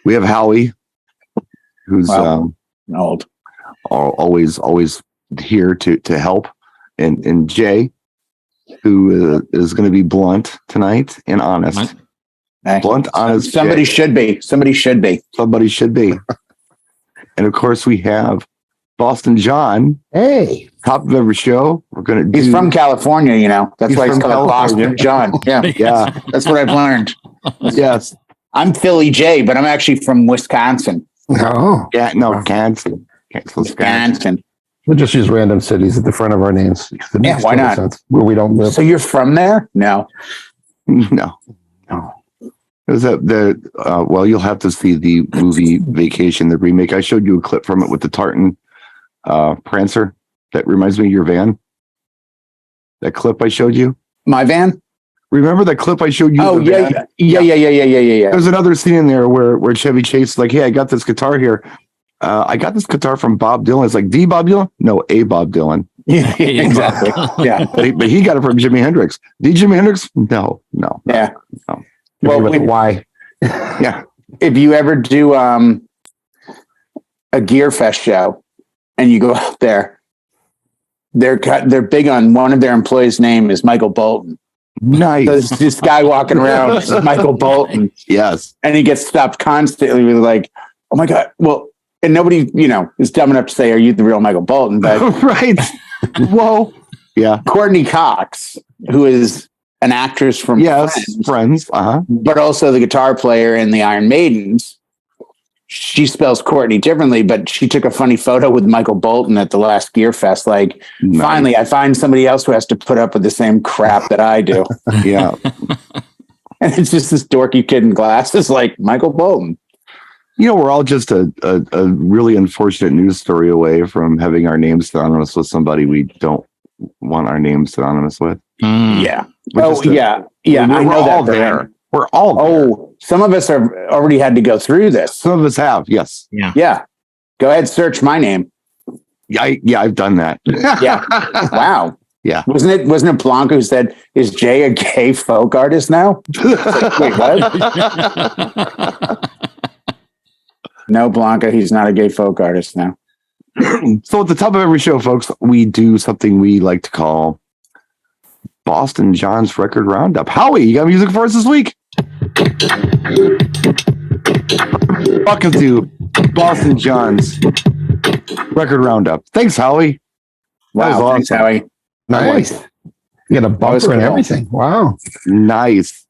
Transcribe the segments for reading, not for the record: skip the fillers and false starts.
We have Howie, who's old, always here to help, and Jay, who is going to be blunt tonight and honest. Blunt, honest. Somebody should be. And of course, we have Boston John. Hey, top of every show. He's from California, you know. That's why he's called Boston John. Yeah, yeah. That's what I've learned. Yes, I'm Philly J, but I'm actually from Wisconsin. Oh, yeah, no, Wisconsin. We'll just use random cities at the front of our names. Yeah, why not? Sense, where we don't live. So you're from there? No. It was well, you'll have to see the movie Vacation, the remake. I showed you a clip from it with the tartan Prancer. That reminds me of your van. That clip I showed you. My van? Remember that clip I showed you? Oh, yeah. There's another scene in there where Chevy Chase is like, hey, I got this guitar here. I got this guitar from Bob Dylan. It's like, the Bob Dylan? No, a Bob Dylan. Yeah, exactly. Yeah. But he got it from Jimi Hendrix. The Jimi Hendrix? No. Yeah. No. Well, why? Yeah. If you ever do a Gear Fest show and you go out there, they're big on one of their employees' name is Michael Bolton. Nice. So there's this guy walking around, Michael Bolton. Yes. And he gets stopped constantly with like, oh my God. Well, and nobody, is dumb enough to say, are you the real Michael Bolton? But right. Whoa. Yeah. Courtney Cox, who is an actress from Friends. But also the guitar player in the Iron Maidens. She spells Courtney differently, but she took a funny photo with Michael Bolton at the last Gear Fest. Like, Finally, I find somebody else who has to put up with the same crap that I do. Yeah. And it's just this dorky kid in glasses like Michael Bolton. We're all just a really unfortunate news story away from having our names synonymous with somebody we don't want our names synonymous with. Yeah. Yeah. I know all that there. We're all there. Oh, some of us have already had to go through this. Some of us have, yes. Yeah. Go ahead, search my name. Yeah, I've done that. Yeah. Wow. Yeah. Wasn't it Blanca who said, is Jay a gay folk artist now? Like, wait, what? No, Blanca, he's not a gay folk artist now. So at the top of every show, folks, we do something we like to call Boston John's Record Roundup. Howie, you got music for us this week? Welcome to Boston John's Record Roundup. Thanks, Howie. Wow, thanks, Howie. Nice. You got a bumper and everything. Wow. Nice.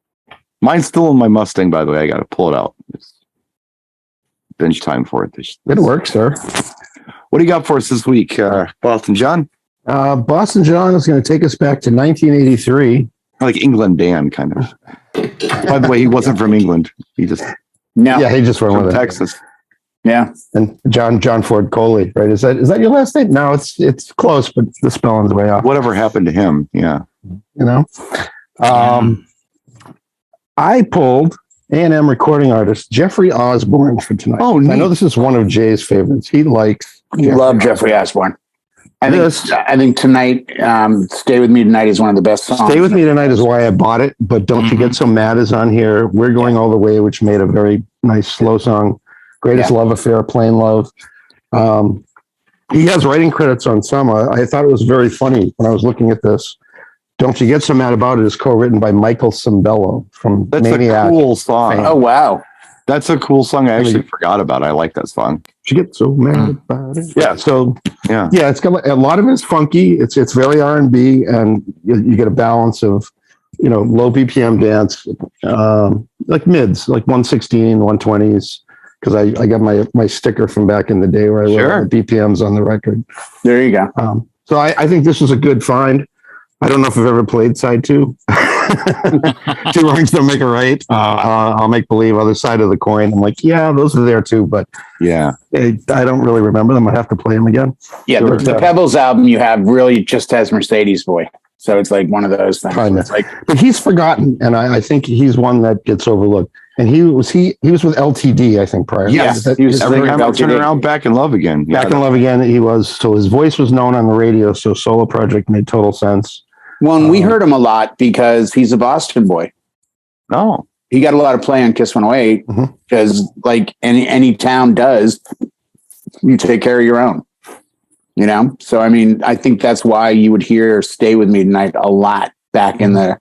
Mine's still in my Mustang, by the way. I got to pull it out. It's bench time for it. Good work, sir. What do you got for us this week, Boston John? Boston John is going to take us back to 1983. Like England Dan, kind of. By the way, he wasn't from England. He just he just went from with Texas. Yeah, and John Ford Cawley, right? Is that your last name? No, it's close, but the spelling's way off. Whatever happened to him? Yeah, I pulled A&M recording artist Jeffrey Osborne for tonight. Oh, neat. I know this is one of Jay's favorites. He likes. Love Jeffrey Osborne. I think tonight, Stay With Me Tonight is one of the best songs. Stay With Me Tonight is why I bought it, but Don't You Get So Mad is on here. We're Going All the Way, which made a very nice slow song. Greatest Love Affair, Plain Love. He has writing credits on some. I thought it was very funny when I was looking at this. Don't You Get So Mad About It is co-written by Michael Cimbello from Maniac. A cool song. Oh, wow. That's a cool song. I actually forgot about it. I like that song. She gets so mad about it. Yeah. So yeah, it's got a lot of it's funky. It's very R&B, and you get a balance of low BPM dance, like mids, like 116, 120s. Because I got my sticker from back in the day where I wrote the BPMs on the record. There you go. So I think this was a good find. I don't know if I've ever played side two. Two wrongs don't make a right. I'll make believe, other side of the coin. I'm like, yeah, those are there too, but I don't really remember them. I have to play them again. Yeah, the Pebbles album you have really just has Mercedes Boy, so it's like one of those things. It's like, but he's forgotten, and I think he's one that gets overlooked. And he was with LTD, I think, prior. Yes, he was Every Time I Turn Around, Back in Love Again. Back in Love Again. He was, so his voice was known on the radio. So solo project made total sense. Well, and we heard him a lot because he's a Boston boy. Oh, he got a lot of play on Kiss 108 because, like any town does, you take care of your own. You know, so I mean, I think that's why you would hear "Stay With Me Tonight" a lot back in the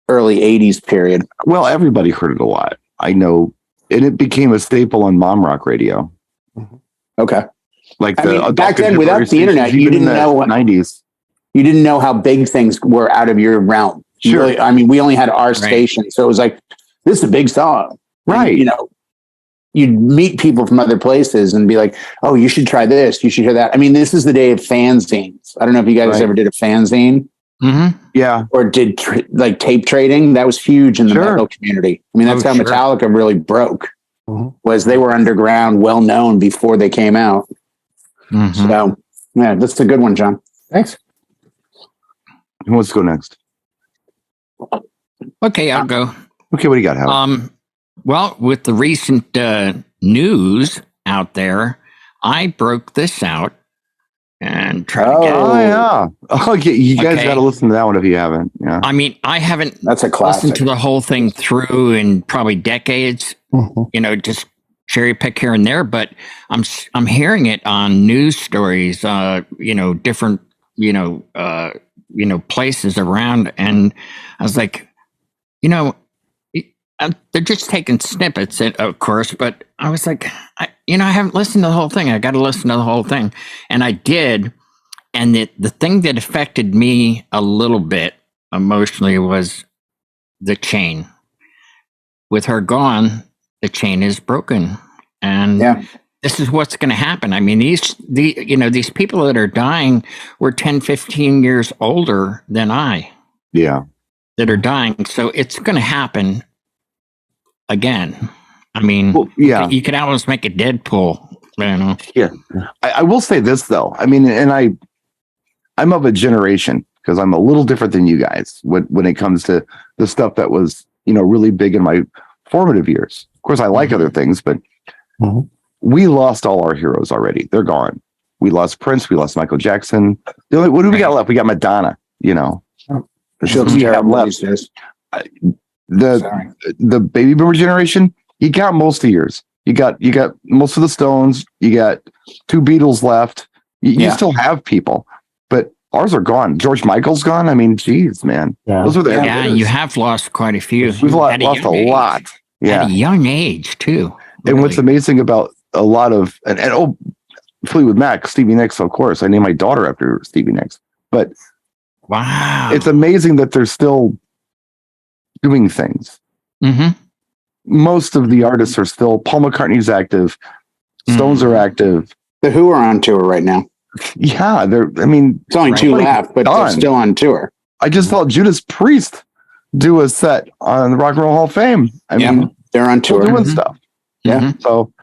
early '80s period. Well, everybody heard it a lot. I know, and it became a staple on mom rock radio. Okay, Like back then, without the internet, you didn't know what '90s. You didn't know how big things were out of your realm. Sure. Really, I mean, we only had our station, so it was like, this is a big song, right? And, you know, you'd meet people from other places and be like, "Oh, you should try this. You should hear that." I mean, this is the day of fanzines. I don't know if you guys ever did a fanzine, yeah, or did like tape trading. That was huge in the metal community. I mean, that's how Metallica really broke. Was they were underground, well known before they came out. So, yeah, that's a good one, John. Thanks. Who wants to go next? Okay, I'll go. Okay, what do you got, Howie? Well, with the recent news out there, I broke this out and tried to get it. Oh, yeah. Okay, you guys got to listen to that one if you haven't. Yeah. I mean, I haven't That's a classic. listened to the whole thing through in probably decades, you know, just cherry pick here and there, but I'm hearing it on news stories, you know, different, places around. And I was like, you know, they're just taking snippets, of course, but I was like, I haven't listened to the whole thing. I got to listen to the whole thing. And I did. And the thing that affected me a little bit emotionally was the chain. With her gone, the chain is broken. And this is what's going to happen. I mean, these people that are dying were 10, 15 years older than I. Yeah. That are dying. So it's going to happen again. I mean, you could almost make a Deadpool, you know. Yeah. I will say this though. I mean, and I'm of a generation because I'm a little different than you guys when it comes to the stuff that was, really big in my formative years. Of course, I like other things, but we lost all our heroes already. They're gone. We lost Prince. We lost Michael Jackson. What do we got left? We got Madonna, She looks terrible these days. The baby boomer generation, you got most of yours. You got most of the Stones. You got 2 Beatles left. You still have people, but ours are gone. George Michael's gone. I mean, geez, man. Yeah. Those are the you have lost quite a few. We've lost a lot. Yeah. At a young age, too. And what's amazing about a lot of and Fleetwood Mac, Stevie Nicks, of course. I named my daughter after Stevie Nicks. But wow, it's amazing that they're still doing things. Most of the artists are still. Paul McCartney's active. Stones are active. The Who are on tour right now. Yeah, it's only 2 left, but they're still on tour. I just saw Judas Priest do a set on the Rock and Roll Hall of Fame. I mean, they're on tour doing stuff. Yeah, so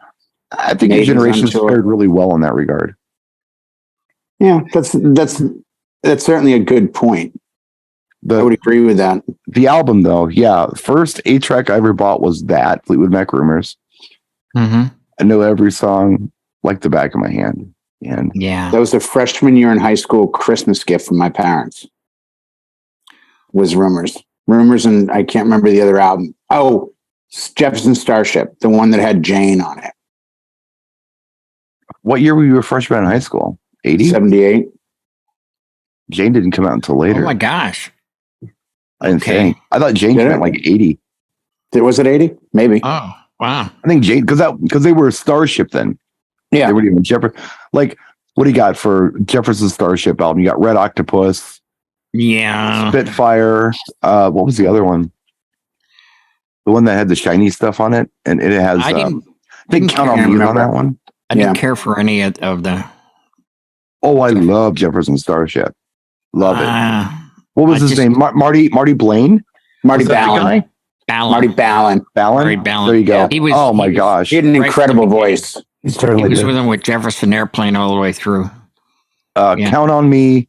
I think the generation's fared really well in that regard. Yeah, that's certainly a good point. I would agree with that. The album, though, first 8-track I ever bought was that Fleetwood Mac Rumors. I know every song like the back of my hand. And that was the freshman year in high school Christmas gift from my parents. Was Rumors, and I can't remember the other album. Oh, Jefferson Starship, the one that had Jane on it. What year were you a freshman in high school? 80? 78. Jane didn't come out until later. Oh my gosh. I didn't think. I thought Jane came out like 80. Was it 80? Maybe. Oh, wow. I think Jane, because they were a Starship then. Yeah. They were even Jefferson. Like, what do you got for Jefferson Starship album? You got Red Octopus. Yeah. Spitfire. What was the other one? The one that had the shiny stuff on it, and it has. I didn't count on me on that one. I didn't care for any of the. Oh, I love Jefferson Starship. Love it. What was his name? Marty Blaine. Marty Ballin. Marty Ballin. There you go. Yeah. My gosh. He had an incredible voice. He was with him with Jefferson Airplane all the way through. Count on Me.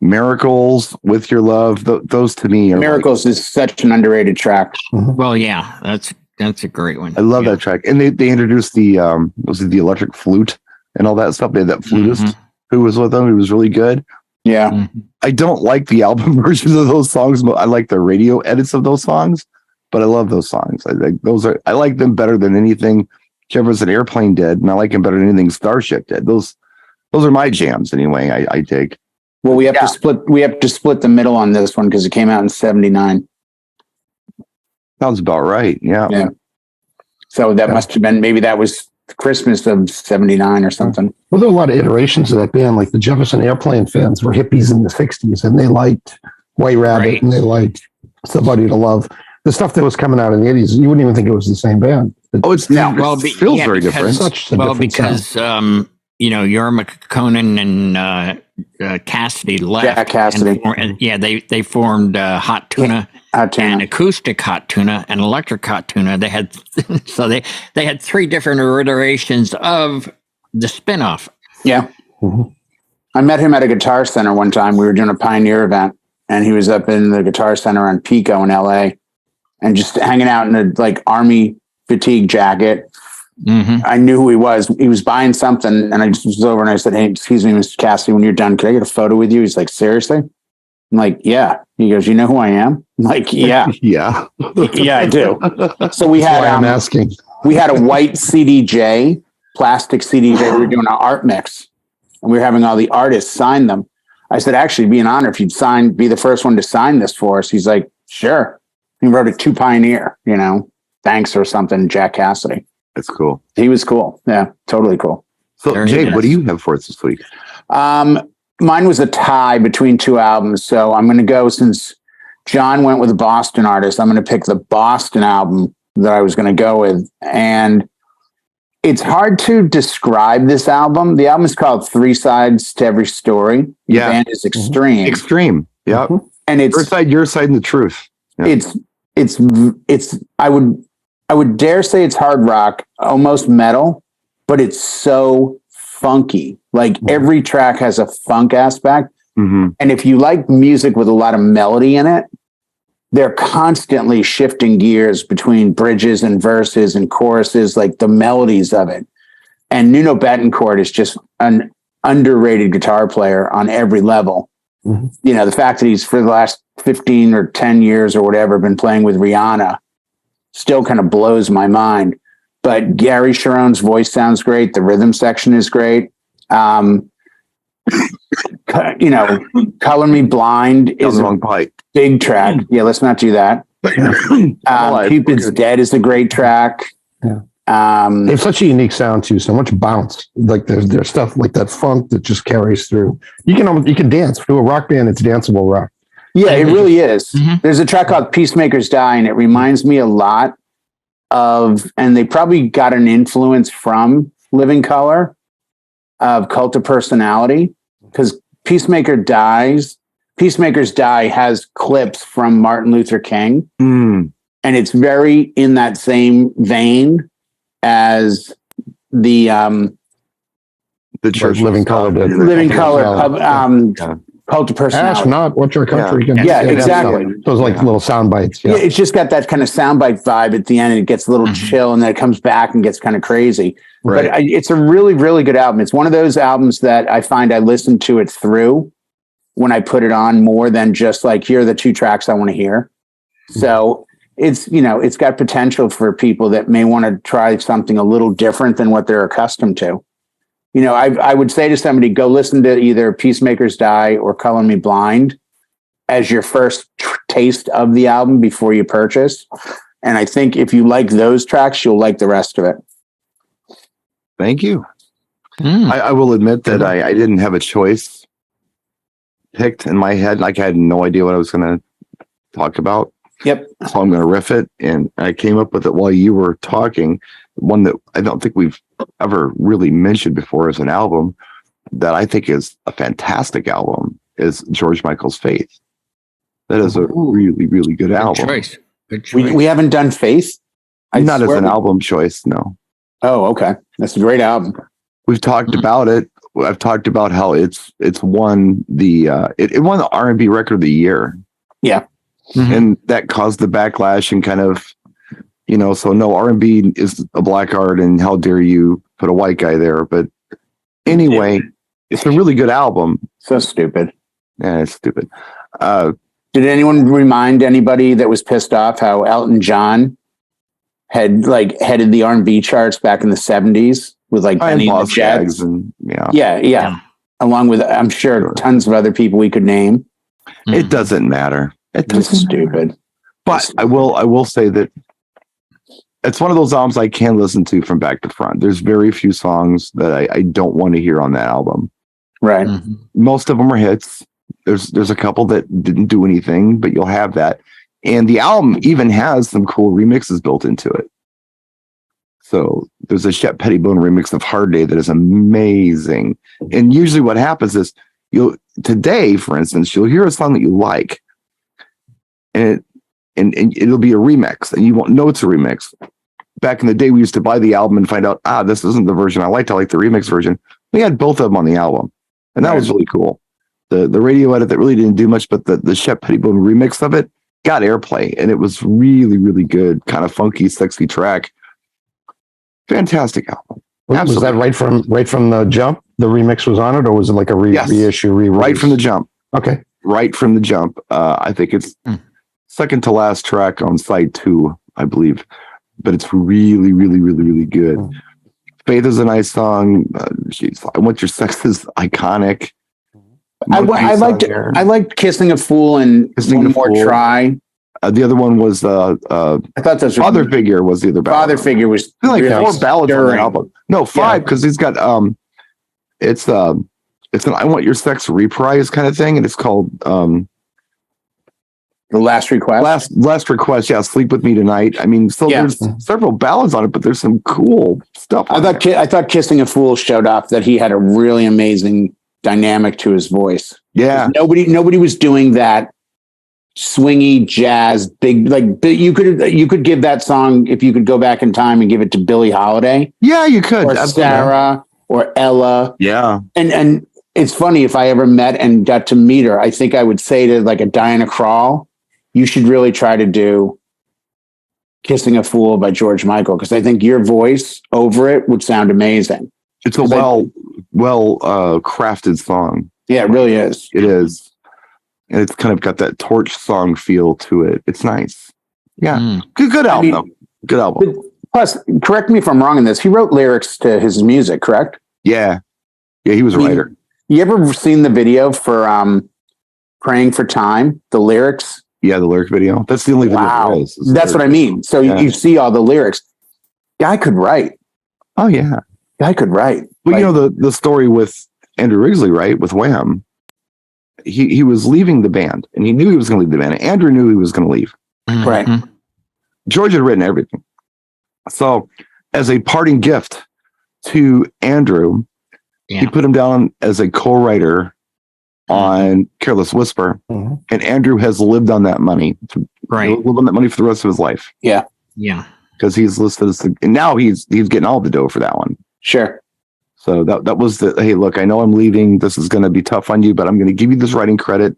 Miracles, With Your Love, those to me are Miracles is such an underrated track. Well, yeah, that's a great one. I love that track. And they introduced the the electric flute and all that stuff. They had that flutist who was with them. He was really good. Yeah. I don't like the album versions of those songs, but I like the radio edits of those songs. but I love those songs. I like them better than anything Jefferson Airplane did, and I like them better than anything Starship did. Those are my jams anyway. I dig. Well, we have to split. We have to split the middle on this one because it came out in '79. Sounds about right. Yeah. Yeah. So that must have been, maybe that was Christmas of '79 or something. Well, there were a lot of iterations of that band. Like the Jefferson Airplane fans were hippies in the '60s, and they liked White Rabbit, and they liked Somebody to Love. The stuff that was coming out in the '80s, you wouldn't even think it was the same band. Oh, it's now. Well, it feels very different. Such a different sound. Yorma Conan and Cassidy left. Jack Cassidy. They formed Hot Tuna. And acoustic Hot Tuna and electric Hot Tuna. They had they had three different iterations of the spinoff. Yeah. Mm-hmm. I met him at a Guitar Center one time. We were doing a Pioneer event, and he was up in the Guitar Center on Pico in LA and just hanging out in a army fatigue jacket. Mm-hmm. I knew who he was. He was buying something, and I just was over and I said, "Hey, excuse me, Mr. Cassidy, when you're done, could I get a photo with you?" He's like, "Seriously?" I'm like, "Yeah." He goes, "You know who I am?" I'm like, "Yeah." Yeah. Yeah, I do. So we had, I'm asking. We had a white CDJ, plastic CDJ. We were doing an art mix, and we were having all the artists sign them. I said, "Actually, it'd be an honor if you'd be the first one to sign this for us." He's like, "Sure." He wrote it to Pioneer, thanks or something, Jack Cassidy. That's cool. He was cool. Yeah, totally cool. So, Jay, what do you have for us this week? Mine was a tie between two albums. So I'm going to go, since John went with a Boston artist, I'm going to pick the Boston album that I was going to go with. And it's hard to describe this album. The album is called Three Sides to Every Story. The band is Extreme. Extreme. Yeah. Mm-hmm. And it's your side, and the truth. Yeah. It's I would dare say it's hard rock, almost metal, but it's so funky. Like every track has a funk aspect. Mm-hmm. And if you like music with a lot of melody in it, they're constantly shifting gears between bridges and verses and choruses, like the melodies of it. And Nuno Bettencourt is just an underrated guitar player on every level. Mm-hmm. The fact that he's, for the last 15 or 10 years or whatever, been playing with Rihanna still kind of blows my mind. But Gary Sharon's voice sounds great. The rhythm section is great. Color Me Blind is a big track. Yeah, let's not do that. Cupid's Dead is a great track. Yeah. They have such a unique sound too. So much bounce. Like there's stuff like that funk that just carries through. You can dance to a rock band. It's danceable rock. Yeah, it really is. Mm-hmm. There's a track called Peacemakers Die, and it reminds me a lot of, and they probably got an influence from Living Colour, of Cult of Personality, because Peacemakers Die has clips from Martin Luther King. And it's very in that same vein as the church Living Colour did. Living Colour. Cult of Personality. Ask not what your country can do. Yeah, exactly. Those little sound bites. Yeah, it's just got that kind of soundbite vibe at the end, and it gets a little chill, and then it comes back and gets kind of crazy. Right. But it's a really, really good album. It's one of those albums that I find I listen to it through when I put it on, more than just like, here are the two tracks I want to hear. So it's got potential for people that may want to try something a little different than what they're accustomed to. I would say to somebody, go listen to either Peacemakers Die or Color Me Blind as your first taste of the album before you purchase. And I think if you like those tracks, you'll like the rest of it. Thank you. I will admit that I didn't have a choice picked in my head. Like I had no idea what I was going to talk about. Yep. So I'm going to riff it. And I came up with it while you were talking. One that I don't think we've ever really mentioned before as an album that I think is a fantastic album is George Michael's Faith. That is a really, really good album. Good choice. We haven't done Faith? Not as an album choice, no. Oh, okay. That's a great album. We've talked about it. I've talked about how it's won it won the R&B record of the year. Yeah. Mm-hmm. And that caused the backlash and kind of, so no, R&B is a black art and how dare you put a white guy there. But anyway, it's a really good album. So stupid. Yeah, it's stupid. Did anyone remind anybody that was pissed off how Elton John had like headed the R&B charts back in the 70s with like Benny and the Jets? And, yeah. Along with, I'm sure, tons of other people we could name. It doesn't matter. It's stupid. But I will say that it's one of those albums I can listen to from back to front. There's very few songs that I don't want to hear on that album. Right. Mm-hmm. Most of them are hits. There's a couple that didn't do anything, but you'll have that. And the album even has some cool remixes built into it. So there's a Shep Pettibone remix of Hard Day that is amazing. And usually what happens is today, for instance, you'll hear a song that you like, and it'll be a remix, and you won't know it's a remix. Back in the day, we used to buy the album and find out, this isn't the version I liked. I like the remix version. We had both of them on the album, and that was really cool. The radio edit that really didn't do much, but the Shep Pettibone remix of it got airplay, and it was really, really good, kind of funky, sexy track. Fantastic album. Was that right from the jump? The remix was on it, or was it like a reissue, re-release? Right from the jump. Okay. Right from the jump. I think it's second to last track on side 2, I believe, but it's really, really, really, really good. Faith is a nice song. I Want Your Sex is iconic. I liked Kissing a Fool and One More Try. The other one was I thought those Father Figure was the other ballad. Father Figure was like really 4 ballads on the album. No, 5, because he's got it's an I Want Your Sex reprise kind of thing, and it's called The Last Request. Last Request, yeah. Sleep With Me Tonight. I mean, there's several ballads on it, but there's some cool stuff. I thought Kissing a Fool showed off that he had a really amazing dynamic to his voice. Yeah, nobody was doing that swingy jazz big, like you could give that song, if you could go back in time and give it to Billie Holiday. Yeah, you could. Or Sarah or Ella. Yeah. And it's funny, if I ever met and got to meet her, I think I would say to like a Diana Krall, you should really try to do Kissing a Fool by George Michael, because I think your voice over it would sound amazing. It's a well crafted song. Yeah, it really is. It is. And it's kind of got that Torch song feel to it. It's nice. Yeah. Good album, though. Good album. Plus, correct me if I'm wrong in this, he wrote lyrics to his music, correct? Yeah. Yeah, he was a writer. You ever seen the video for Praying for Time? The lyrics? Yeah, the lyric video. That's the only video there is. That's what I mean. So you see all the lyrics. Guy could write. Oh, yeah. Guy could write. Well, you know, the story with Andrew Wrigley, right? With Wham. He was leaving the band, and he knew he was going to leave the band. And Andrew knew he was going to leave. Mm-hmm. Right. George had written everything. So as a parting gift to Andrew, he put him down as a co-writer on Careless Whisper. Mm-hmm. And Andrew has lived on that money. Lived on that money for the rest of his life. Yeah. Yeah. Because he's listed as and now he's getting all the dough for that one. Sure. So that was hey, look, I know I'm leaving. This is going to be tough on you, but I'm going to give you this writing credit,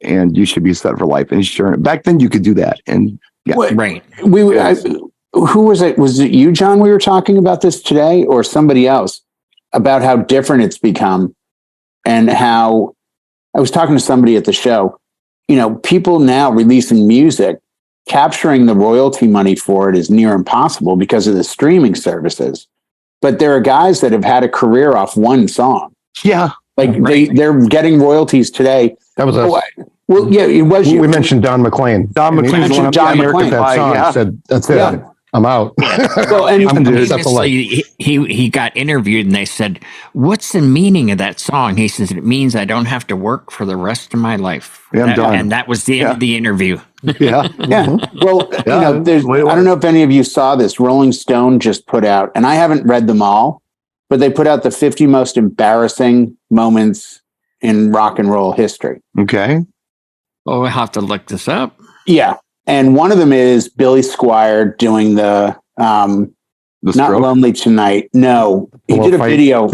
and you should be set for life. And sure, back then you could do that. And right. Who was it? Was it you, John? We were talking about this today, or somebody else, about how different it's become, and how I was talking to somebody at the show. You know, people now releasing music, capturing the royalty money for it is near impossible because of the streaming services. But there are guys that have had a career off one song. Yeah. Like they're getting royalties today. That was us. Well, yeah, it was you. We mentioned Don McLean. Don McLean that song said, that's it. Yeah. I'm out. Well, and he got interviewed, and they said, "What's the meaning of that song?" He says, "It means I don't have to work for the rest of my life." Yeah, I'm done. And that was the end of the interview. Yeah. Yeah. Well, you know, I don't know if any of you saw this. Rolling Stone just put out, and I haven't read them all, but they put out the 50 most embarrassing moments in rock and roll history. Okay. Oh, we'll have to look this up. Yeah. And one of them is Billy Squier doing the Not Lonely Tonight. No, he did a video.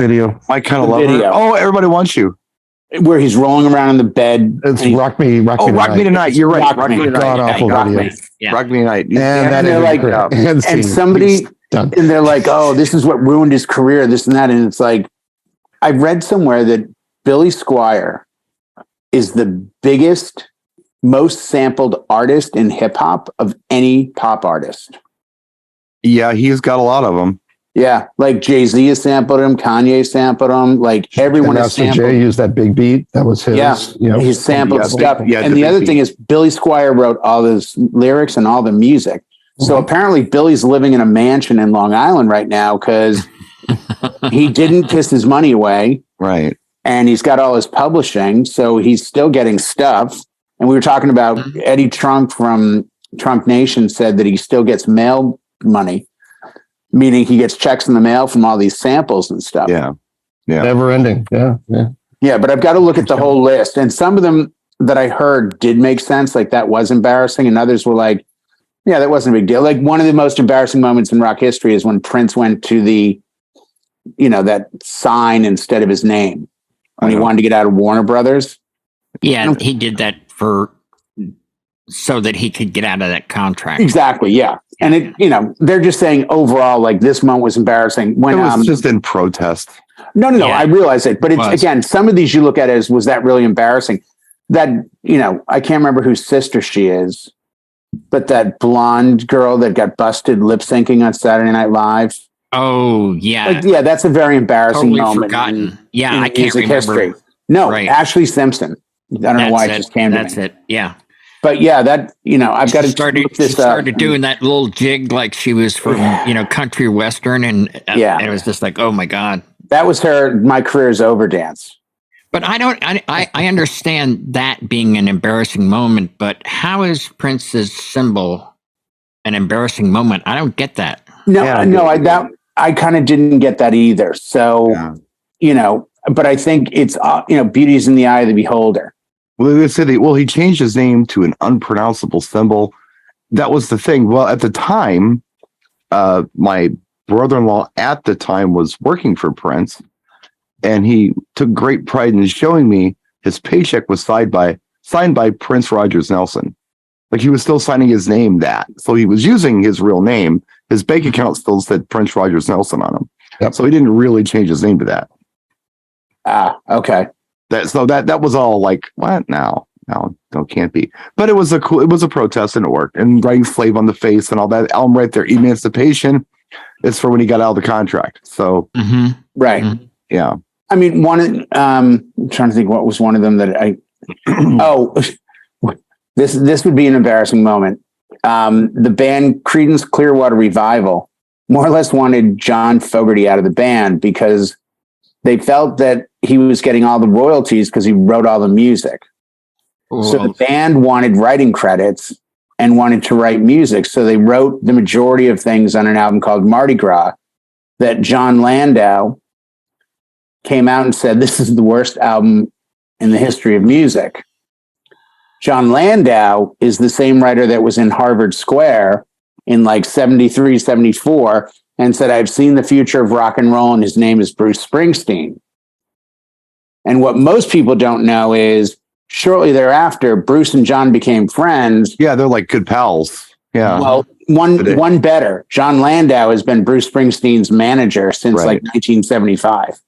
I kind of love it. Oh, Everybody Wants You. Where he's rolling around in the bed. It's Rock Me Tonight. You're right. Rock Me Tonight. God-awful video. Rock Me Tonight. And they're like, and somebody, and they're like, oh, this is what ruined his career, this and that. And it's like, I read somewhere that Billy Squier is the biggest most sampled artist in hip hop of any pop artist. Yeah, he's got a lot of them. Yeah, like Jay-Z has sampled him, Kanye sampled him, like everyone has Master sampled. Jay used that big beat. That was his. Yeah, you know. he's sampled Yeah, stuff. yeah, and the the other big thing beat. is Billy Squier wrote all his lyrics and all the music. So apparently Billy's living in a mansion in Long Island right now because he didn't kiss his money away. Right. And he's got all his publishing. So he's still getting stuff. And we were talking about Eddie Trump from Trump Nation said that he still gets mail money, meaning he gets checks in the mail from all these samples and stuff. Yeah. Yeah. Never ending. Yeah. Yeah. Yeah, but I've got to look at the whole list. And some of them that I heard did make sense. Like that was embarrassing. And others were like, yeah, that wasn't a big deal. Like one of the most embarrassing moments in rock history is when Prince went to the, that sign instead of his name when he wanted to get out of Warner Brothers. Yeah, he did that so that he could get out of that contract. Exactly. Yeah. And it, they're just saying overall, like this moment was embarrassing when It was just in protest. No. Yeah. I realize it, but it's again, some of these you look at as, was that really embarrassing? That, I can't remember whose sister she is, but that blonde girl that got busted lip syncing on Saturday Night Live. Oh, yeah. Like, that's a very embarrassing Totally moment. forgotten. In I can't music remember. history. No, Right. Ashley Simpson. I don't know why it just came to me. That's it. Yeah. But yeah, that, I've got to look this she started up. doing that little jig like she was from, country western. And it was just like, oh my God. That was her, my career's over dance. But I understand that being an embarrassing moment, but how is Prince's symbol an embarrassing moment? I don't get that. I kind of didn't get that either. So, but I think it's, beauty's in the eye of the beholder. Well, they said he changed his name to an unpronounceable symbol. That was the thing. Well, at the time, my brother-in-law at the time was working for Prince, and he took great pride in showing me his paycheck was signed by Prince Rogers Nelson. Like he was still signing his name that. So he was using his real name. His bank account still said Prince Rogers Nelson on him. Yep. So he didn't really change his name to that. Okay. That was all like, what? No, can't be. But it was a protest and it worked. And writing Slave on the Face and all that album right there, Emancipation, is for when he got out of the contract. So right. Mm-hmm. Yeah. I mean, I'm trying to think what was one of them that I this would be an embarrassing moment. The band Creedence Clearwater Revival more or less wanted John Fogerty out of the band because they felt that he was getting all the royalties because he wrote all the music. So the band wanted writing credits and wanted to write music. So they wrote the majority of things on an album called Mardi Gras that John Landau came out and said, this is the worst album in the history of music. John Landau is the same writer that was in Harvard Square in like 73, 74, and said, I've seen the future of rock and roll, and his name is Bruce Springsteen. And what most people don't know is shortly thereafter, Bruce and John became friends. Yeah, they're like good pals. Yeah. Well, one better. John Landau has been Bruce Springsteen's manager since like 1975.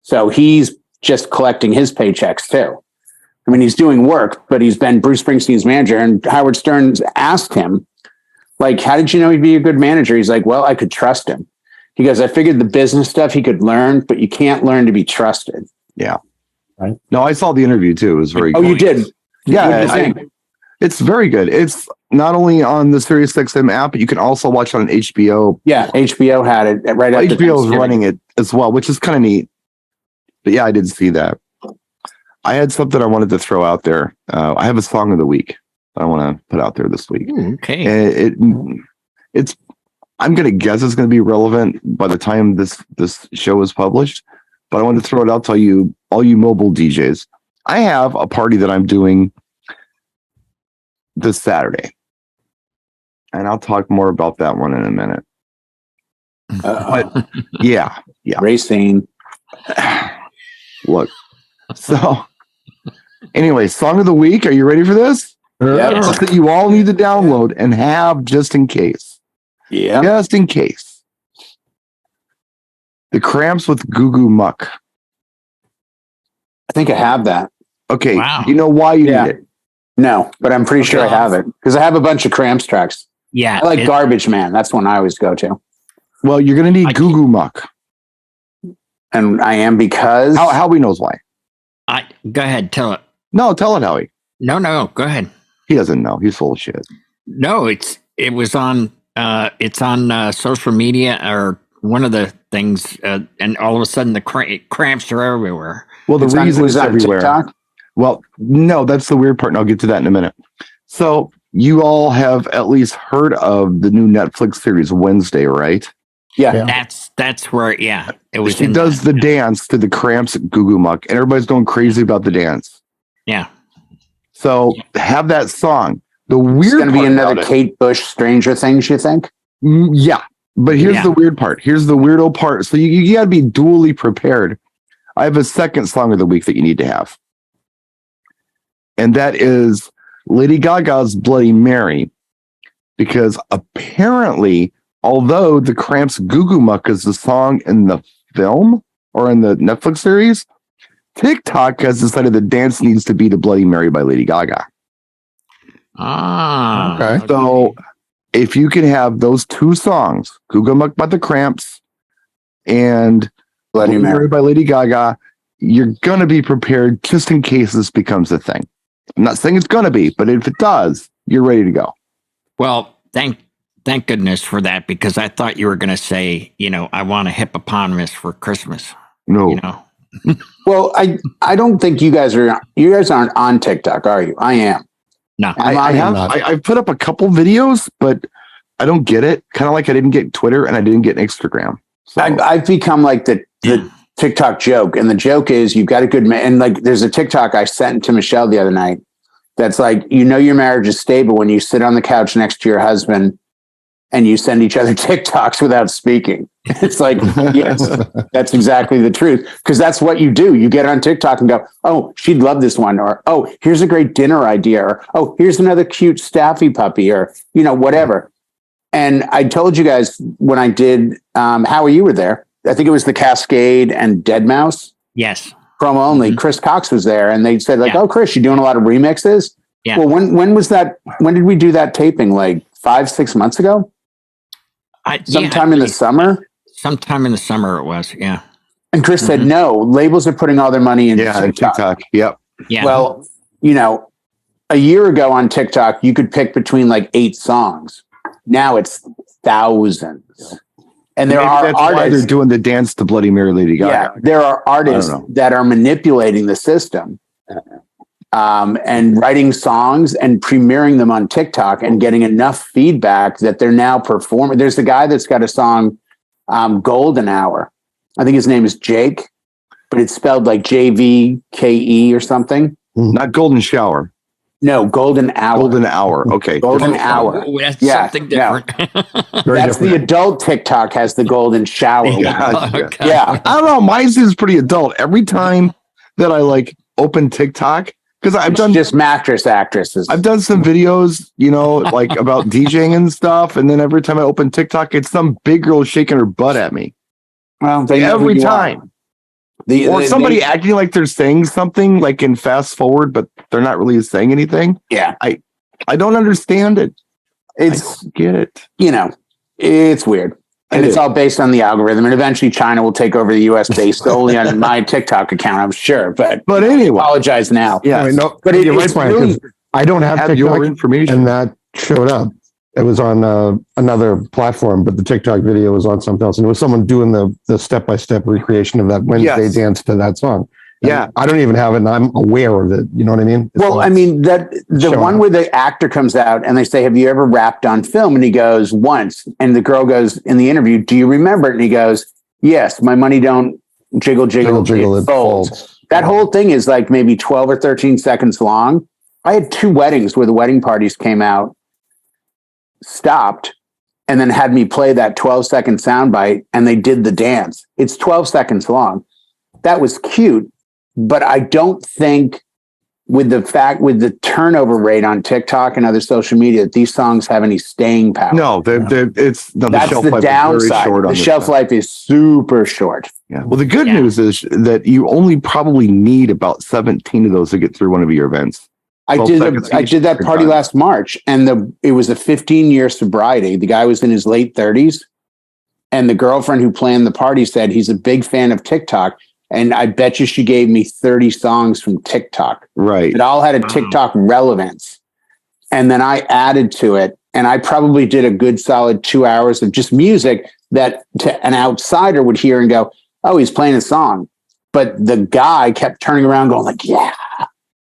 So he's just collecting his paychecks too. I mean, he's doing work, but he's been Bruce Springsteen's manager. And Howard Stern asked him, like, how did you know he'd be a good manager? He's like, well, I could trust him. He goes, I figured the business stuff he could learn, but you can't learn to be trusted. Yeah. Right. No, I saw the interview too. It was very Oh, good. you did? Yeah. It's very good. It's not only on the SiriusXM app, but you can also watch it on HBO. Yeah, HBO had it right after HBO is running it as well, which is kind of neat. But yeah, I did see that. I had something I wanted to throw out there. I have a song of the week I want to put out there this week. Ooh, okay. It's I'm going to guess it's going to be relevant by the time this show is published, but I wanted to throw it out to all you mobile DJs. I have a party that I'm doing this Saturday, and I'll talk more about that one in a minute. But yeah. Racing. Look. So anyway, song of the week. Are you ready for this? Yeah. Something that you all need to download and have just in case. Yeah. Just in case. The Cramps with Goo Goo Muck. I think I have that. Okay. Wow. You know why you need it? No, but I'm pretty sure I have it because I have a bunch of Cramps tracks. Yeah. I like Garbage Man. That's one I always go to. Well, you're going to need Goo Goo Muck. And I am because... Howie knows why. Go ahead, tell it. No, tell it, Howie. No, go ahead. He doesn't know. He's full of shit. No, it was on it's on social media or one of the things, and all of a sudden the cramps are everywhere. Well, the reason it's everywhere. TikTok? Well, no, that's the weird part, and I'll get to that in a minute. So you all have at least heard of the new Netflix series Wednesday, right? Yeah. That's where it was. She does the dance to the Cramps Goo Goo Muck, and everybody's going crazy about the dance. Yeah. So have that song. The weird It's going to be part another about Kate Bush Stranger Things, you think? Yeah. But here's the weird part. Here's the weirdo part. So you got to be duly prepared. I have a second song of the week that you need to have. And that is Lady Gaga's Bloody Mary. Because apparently, although the Cramps Goo Goo Muck is the song in the film or in the Netflix series, TikTok has decided the dance needs to be the Bloody Mary by Lady Gaga. Okay. So if you can have those two songs, Goo Goo Muck by the Cramps and Bloody Mary by Lady Gaga, you're going to be prepared just in case this becomes a thing. I'm not saying it's going to be, but if it does, you're ready to go. Well, thank goodness for that, because I thought you were going to say, I want a hippopotamus for Christmas. No. Well, I don't think you guys aren't on TikTok, are you? I am. No, I've put up a couple videos, but I don't get it. Kind of like I didn't get Twitter and I didn't get Instagram. So. I've become like the TikTok joke. And the joke is you've got a good man. And like, there's a TikTok I sent to Michelle the other night. That's like, your marriage is stable when you sit on the couch next to your husband and you send each other TikToks without speaking. It's like, yes, that's exactly the truth. Because that's what you do. You get on TikTok and go, oh, she'd love this one. Or, oh, here's a great dinner idea. Or, oh, here's another cute Staffy puppy. Or, whatever. And I told you guys when I did, Howie, you were there. I think it was the Cascade and Dead Mouse. Yes. Promo only. Chris Cox was there. And they said like, oh, Chris, you're doing a lot of remixes. Yeah. Well, when was that? When did we do that taping? Like 5-6 months ago? Sometime in the summer? Sometime in the summer it was, yeah. And Chris said, no, labels are putting all their money into TikTok. Yep. Yeah. Well, a year ago on TikTok, you could pick between like 8 songs. Now it's thousands. And there are artists. Why they're doing the dance to Bloody Mary Lady Gaga. Yeah, there are artists that are manipulating the system. And writing songs and premiering them on TikTok and getting enough feedback that they're now performing. There's the guy that's got a song, Golden Hour. I think his name is Jake, but it's spelled like JVKE or something. Not Golden Shower. No, Golden Hour. Golden Hour. Okay. Golden Hour. Oh, that's something different. That's the adult TikTok has the Golden Shower. Yeah. I don't know. Mine is pretty adult. Every time that I open TikTok, because I've done just mattress actresses. I've done some videos, like about DJing and stuff, and then every time I open TikTok, it's some big girl shaking her butt at me. Well, every time, or somebody acting like they're saying something, like in fast forward, but they're not really saying anything. Yeah, I don't understand it. I don't get it. It's weird. And it's all based on the algorithm. And eventually China will take over the US based solely on my TikTok account, I'm sure. But anyway. I apologize now. Yeah. But you're right, Brian, I don't have TikTok your information. And that showed up. It was on another platform, but the TikTok video was on something else. And it was someone doing the step-by-step recreation of that Wednesday dance to that song. And I don't even have it, and I'm aware of it. You know what I mean? The one where the actor comes out and they say, have you ever rapped on film? And he goes, once. And the girl goes in the interview, do you remember it? And he goes, yes, my money don't jiggle, it folds. That whole thing is like maybe 12 or 13 seconds long. I had 2 weddings where the wedding parties came out, stopped, and then had me play that 12-second soundbite, and they did the dance. It's 12 seconds long. That was cute. But I don't think with the turnover rate on TikTok and other social media, that these songs have any staying power. No, that's the downside. The shelf life is super short. Yeah. Well, the good news is that you only probably need about 17 of those to get through one of your events. I 12 did seconds I each. did that Good party time. last March, and it was a 15-year sobriety. The guy was in his late 30s, and the girlfriend who planned the party said he's a big fan of TikTok, and I bet you she gave me 30 songs from TikTok. Right. It all had a TikTok relevance, and then I added to it, and I probably did a good solid 2 hours of just music that an outsider would hear and go, "Oh, he's playing a song," but the guy kept turning around, going like, "Yeah,"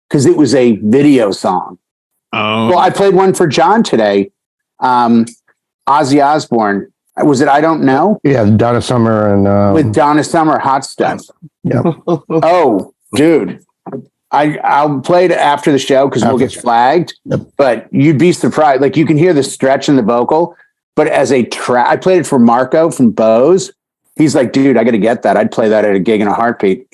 because it was a video song. Oh, Well, I played one for John today. Ozzy Osbourne. Was it I Don't Know? Yeah, Donna Summer and With Donna Summer, Hot Stuff. Yeah. Oh, dude. I'll play it after the show because we'll get flagged. Yep. But you'd be surprised. Like, you can hear the stretch in the vocal. But as a track, I played it for Marco from Bose. He's like, dude, I got to get that. I'd play that at a gig in a heartbeat.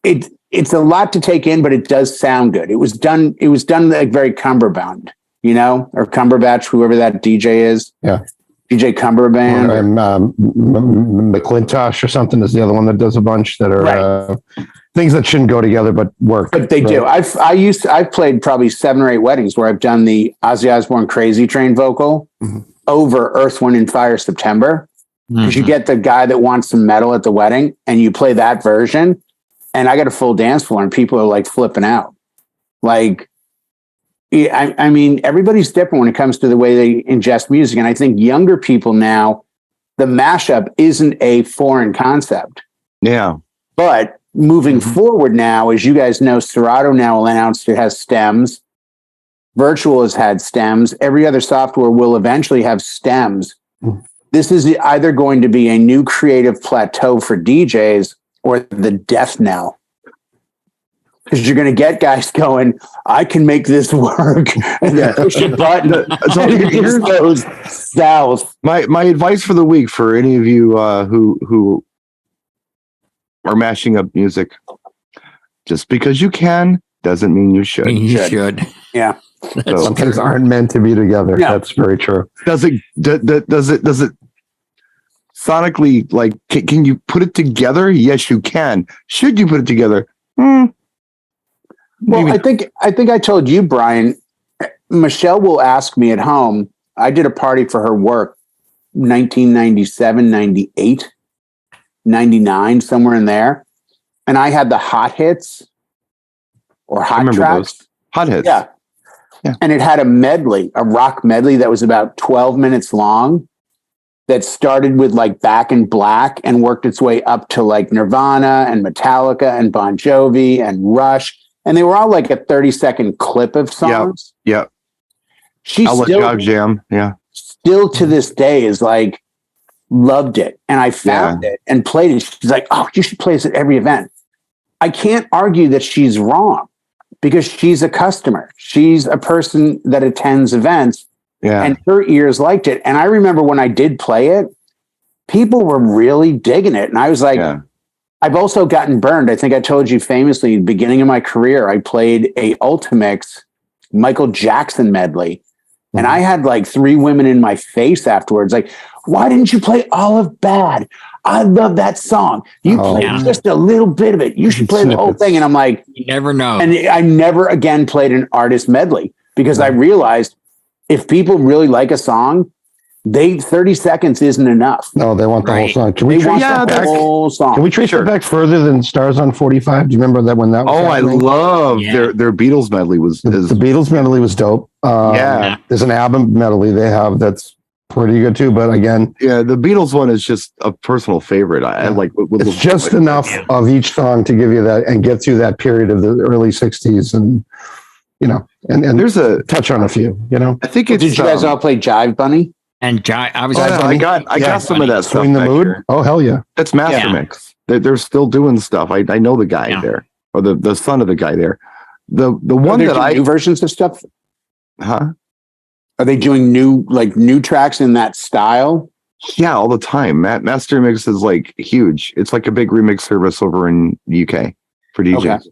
It's a lot to take in, but it does sound good. It was done like very Cumberbound, or Cumberbatch, whoever that DJ is. Yeah. DJ Cumberband. McClintosh or something is the other one that does a bunch that are things that shouldn't go together but work. But they do. I've played probably 7 or 8 weddings where I've done the Ozzy Osbourne Crazy Train vocal over Earth, Wind and Fire September. Because you get the guy that wants some metal at the wedding and you play that version, and I got a full dance floor and people are like flipping out. Like, I mean, everybody's different when it comes to the way they ingest music. And I think younger people now, the mashup isn't a foreign concept. Yeah. But moving forward now, as you guys know, Serato now announced it has stems. Virtual has had stems. Every other software will eventually have stems. This is either going to be a new creative plateau for DJs or the death knell. Because you're going to get guys going, I can make this work. And then push a button. So here's goes south. my advice for the week for any of you who are mashing up music. Just because you can doesn't mean you should. you should. Yeah. So, Some things aren't meant to be together. Yeah. That's very true. does it sonically, like, can you put it together? Yes, you can. Should you put it together? Well, Maybe. I think I told you, Brian, Michelle will ask me at home. I did a party for her work, 1997, 98, 99, somewhere in there. And I had the hot hits or hot tracks. Those. Hot hits. Yeah. And it had a medley, a rock medley that was about 12 minutes long that started with like Back in Black and worked its way up to like Nirvana and Metallica and Bon Jovi and Rush. And they were all like a 30-second clip of songs. Yeah. She Jog Jam. Yeah. still to this day is like, loved it. And I found it and played it. She's like, oh, you should play this at every event. I can't argue that she's wrong because she's a customer. She's a person that attends events. Yeah. And her ears liked it. And I remember when I did play it, people were really digging it. And I was like, I've also gotten burned. I think I told you famously, at the beginning of my career, I played a Ultimix Michael Jackson medley. And I had like 3 women in my face afterwards. Like, why didn't you play All of Bad? I love that song. You played just a little bit of it. You should play the whole thing. And I'm like, You never know. and I never again played an artist medley because I realized if people really like a song, 30 seconds isn't enough. No, they want the whole song. Can we They trace want that the back? whole song. Can we trace that back further than Stars on 45? Do you remember that when that was I happening? love their Beatles medley was The Beatles medley was dope. There's an album medley they have that's pretty good too. But again, the Beatles one is just a personal favorite. I like it's just enough of each song to give you that and get through that period of the early 60s and and there's a touch on a few, I think it's Did you guys all play Jive Bunny? And I was I got some of that stuff. Swing the back Mood. here. Oh hell yeah. That's Master Mix. They're still doing stuff. I know the guy there, or the son of the guy there. The one that new versions of stuff. Are they doing new tracks in that style? Yeah, all the time. Master Mix is like huge. It's like a big remix service over in the UK for DJs. Okay.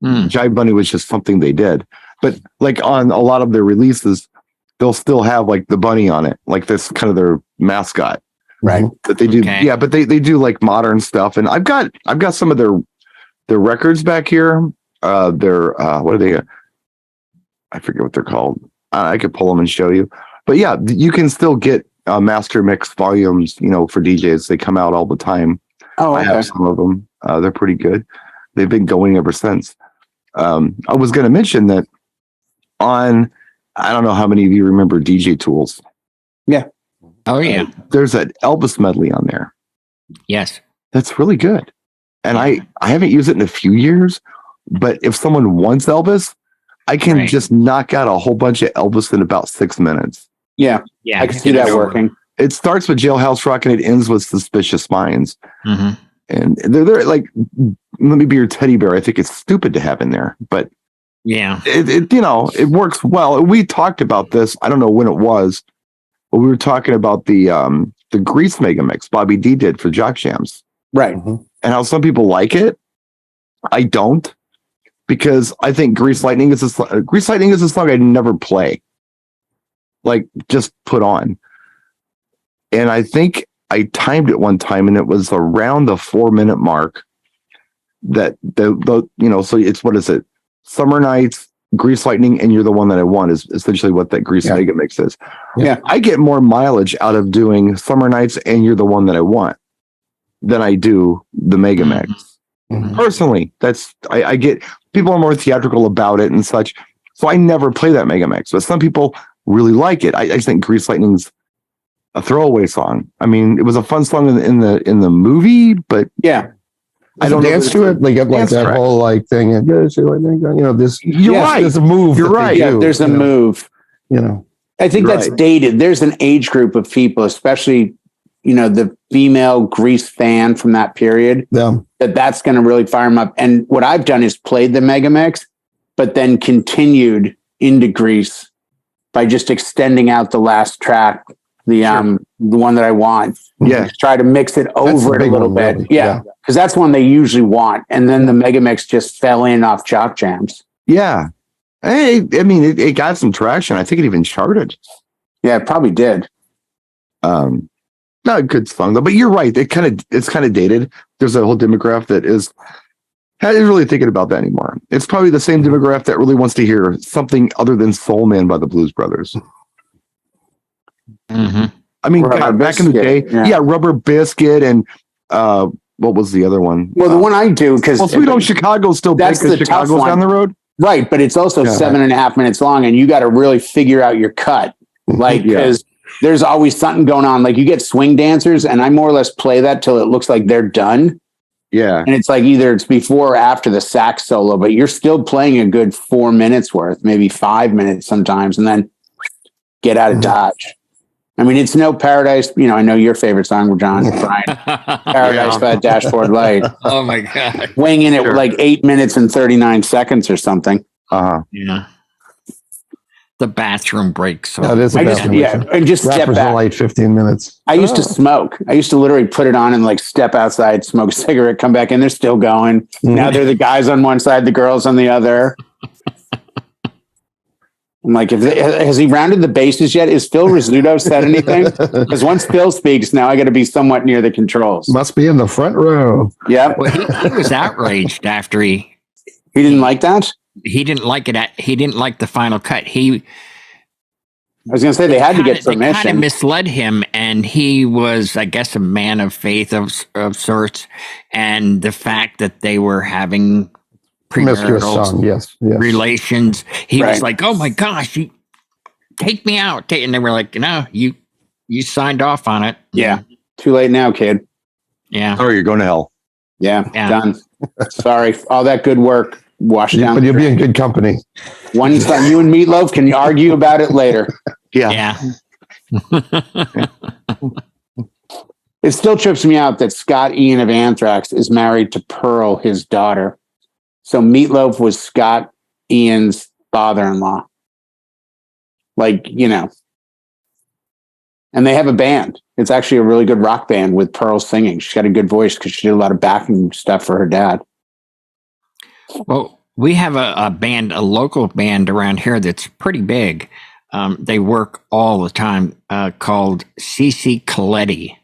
Jive Bunny was just something they did, but like on a lot of their releases, they'll still have like the bunny on it, like this kind of their mascot, right? But they do, but they do like modern stuff, and I've got some of their records back here. What are they? I forget what they're called. I could pull them and show you. But yeah, you can still get master mix volumes, for DJs. They come out all the time. Oh, I okay. have some of them. They're pretty good. They've been going ever since. I was going to mention that I don't know how many of you remember DJ Tools. Yeah. Oh yeah. There's an Elvis medley on there. Yes. That's really good. And Yeah. I haven't used it in a few years, but if someone wants Elvis, I can Right. just knock out a whole bunch of Elvis in about 6 minutes. Yeah. Yeah. I can see Get it that over. working. It starts with Jailhouse Rock and it ends with Suspicious Minds. Mhm. And they're like, let me be your teddy bear. I think it's stupid to have in there, but Yeah. it works well. We talked about this. I don't know when it was, but we were talking about the Grease Mega Mix Bobby D did for Jock Jams, Right. and how some people like it. I don't, because I think Grease Lightning is a song I'd never play, like just put on. And I think I timed it one time, and it was around the 4-minute mark. That so it's, what is it? Summer Nights, Grease Lightning, and You're the One That I Want is essentially what that Grease Mega Mix is. Yeah. I get more mileage out of doing Summer Nights and You're the One That I Want than I do the Mega Mix. Mhm. Personally, I get, people are more theatrical about it and such, so I never play that Mega Mix. But some people really like it. I think Grease Lightning's a throwaway song. I mean, it was a fun song in the movie, but Yeah. I don't know dance if to it. They get like dance that track. whole like thing. And this, You're Yes, right. there's a move. You're that they right. Yeah. do, There's a you know, move. You know, I think You're that's right. dated. There's an age group of people, especially, the female Grease fan from that period, them. that's going to really fire them up. And what I've done is played the Mega Mix, but then continued into Grease by just extending out the last track, the one that I want. Yeah. Just try to mix it That's the over it a big little one, bit. really. Yeah. Because that's one they usually want. And then the Mega Mix just fell in off Jock Jams. Yeah. Hey, I mean, it got some traction. I think it even charted. Yeah, it probably did. Not a good song though, but you're right. It's kind of dated. There's a whole demographic that isn't really thinking about that anymore. It's probably the same demographic that really wants to hear something other than Soul Man by the Blues Brothers. Mhm. I mean, Rubber God, back in the day, Biscuit, yeah. Rubber Biscuit and what was the other one? Well, the one I do, because Sweet Home Chicago's still big That's because the tough Chicago's one. down the road. right, but it's also Yeah. 7.5 minutes long, and you got to really figure out your cut. Like, Yeah. because there's always something going on. Like, you get swing dancers, and I more or less play that till it looks like they're done. Yeah. And it's like either it's before or after the sax solo, but you're still playing a good 4 minutes worth, maybe 5 minutes sometimes, and then get out of Dodge. I mean, it's no Paradise. I know your favorite song, John, Brian. Paradise by Dashboard Light. Oh my god. Weighing it Sure. like 8 minutes and 39 seconds or something. Yeah. The bathroom break. So That is a I just, bathroom mix. and just step Rappers are back. like 15 minutes. I used to smoke. I used to literally put it on and like step outside, smoke a cigarette, come back in. They're still going. Now they're the guys on one side, the girls on the other. I'm like, has he rounded the bases yet? Is Phil Rizzuto said anything? Because once Phil speaks, now I got to be somewhat near the controls. Must be in the front row. Yeah. well, he was outraged after He didn't like that. he didn't like it. He didn't like the final cut. He I was going to say they had to get They kind permission. of misled him, and he was, I guess, a man of faith of sorts. And the fact that they were having Promiscuous premarital song. Yes. Yes. relations, he Right. was like, "Oh my gosh, you take me out!" And they were like, "No, you signed off on it." Yeah. Too late now, kid. Yeah. Oh, you're going to hell. Yeah. Yeah. Done. Sorry. All that good work washed down. But you'll be in good company. One time, you and Meatloaf can argue about it later. Yeah. Yeah. It still trips me out that Scott Ian of Anthrax is married to Pearl, his daughter. So Meatloaf was Scott Ian's father-in-law. Like, and they have a band. It's actually a really good rock band with Pearl singing. She's got a good voice because she did a lot of backing stuff for her dad. Well, we have a local band around here that's pretty big. They work all the time, called Cece Coletti.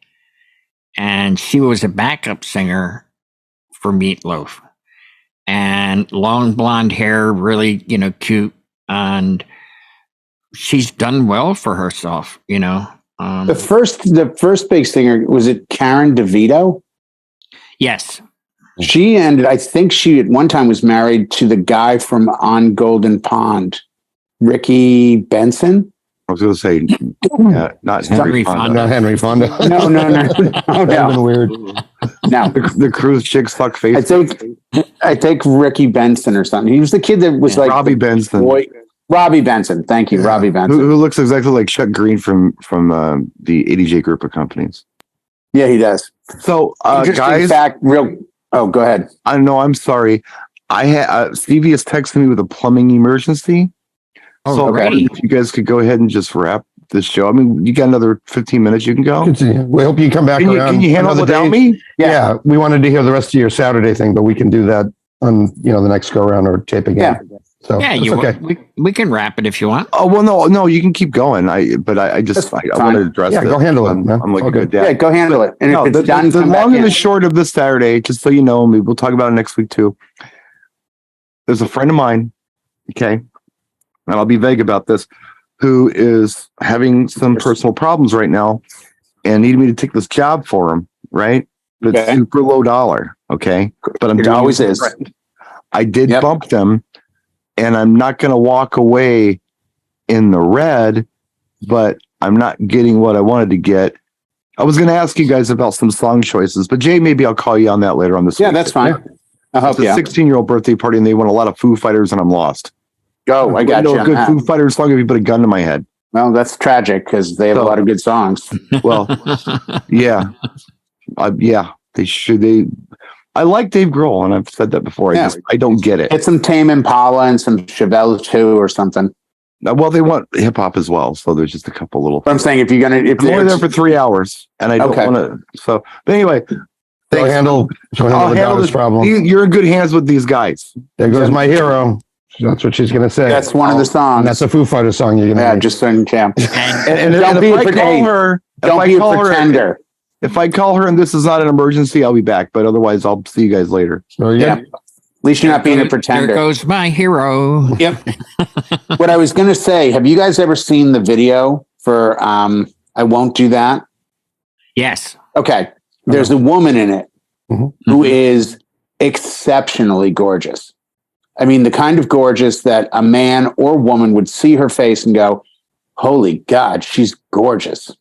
And she was a backup singer for Meatloaf. And long blonde hair, really, cute and she's done well for herself, you know. The first big singer, was it Karen DeVito? Yes. She ended, I think she at one time was married to the guy from On Golden Pond, Ricky Benson. I was going to say, not Henry Fonda. Not Henry Fonda. No. That'd have been weird. No. The cruise chicks fuck face. I think Ricky Benson or something. He was the kid that was like Robbie Benson. Robbie Benson. Thank you, Robbie Benson. Who looks exactly like Chuck Green from the ADJ group of companies. Yeah, he does. So, guys, go ahead. I know. I'm sorry. I had Stevie has texted me with a plumbing emergency. Oh, so okay. if you guys could go ahead and just wrap this show. I mean, you got another 15 minutes. You can go. We hope you come back around. Can you handle it without me? Yeah, we wanted to hear the rest of your Saturday thing, but we can do that on the next go around or tape again. Yeah. So Yeah, we can wrap it if you want. Oh well, no, you can keep going. I just want to address it. Go handle it. I'm like a good dad. Yeah, go handle it. And if it's done, the long and the short of this Saturday, just so you know, maybe we'll talk about it next week too. There's a friend of mine, okay, and I'll be vague about this, who is having some personal problems right now and needed me to take this job for him, right? But it's super low dollar, okay? But it always is. I did bump them, and I'm not going to walk away in the red, but I'm not getting what I wanted to get. I was going to ask you guys about some song choices, but Jay, maybe I'll call you on that later on this week. Yeah, that's fine. I hope, it's a 16-year-old birthday party, and they want a lot of Foo Fighters, and I'm lost. Go, I got you. A good Foo Fighters song if you put a gun to my head. Well, that's tragic because they have a lot of good songs. Well, yeah. They should. I like Dave Grohl, and I've said that before. I don't get it. Get some Tame Impala and some Chevelle too, or something. Well, they want hip hop as well, so there's just a couple little. But I'm saying if you're only there for 3 hours, and I don't want to. So, but anyway, I'll handle the daughter's problem. You're in good hands with these guys. There goes my hero. That's what she's going to say. That's one of the songs. And that's a Foo Fighters song you're going to make. Just so you can. And if I call her, don't be a pretender. If I call her and this is not an emergency, I'll be back. But otherwise, I'll see you guys later. At least you're not being a pretender. There goes my hero. Yep. What I was going to say, have you guys ever seen the video for I Won't Do That? Yes. Okay. There's a woman in it who is exceptionally gorgeous. I mean, the kind of gorgeous that a man or woman would see her face and go, holy God, she's gorgeous.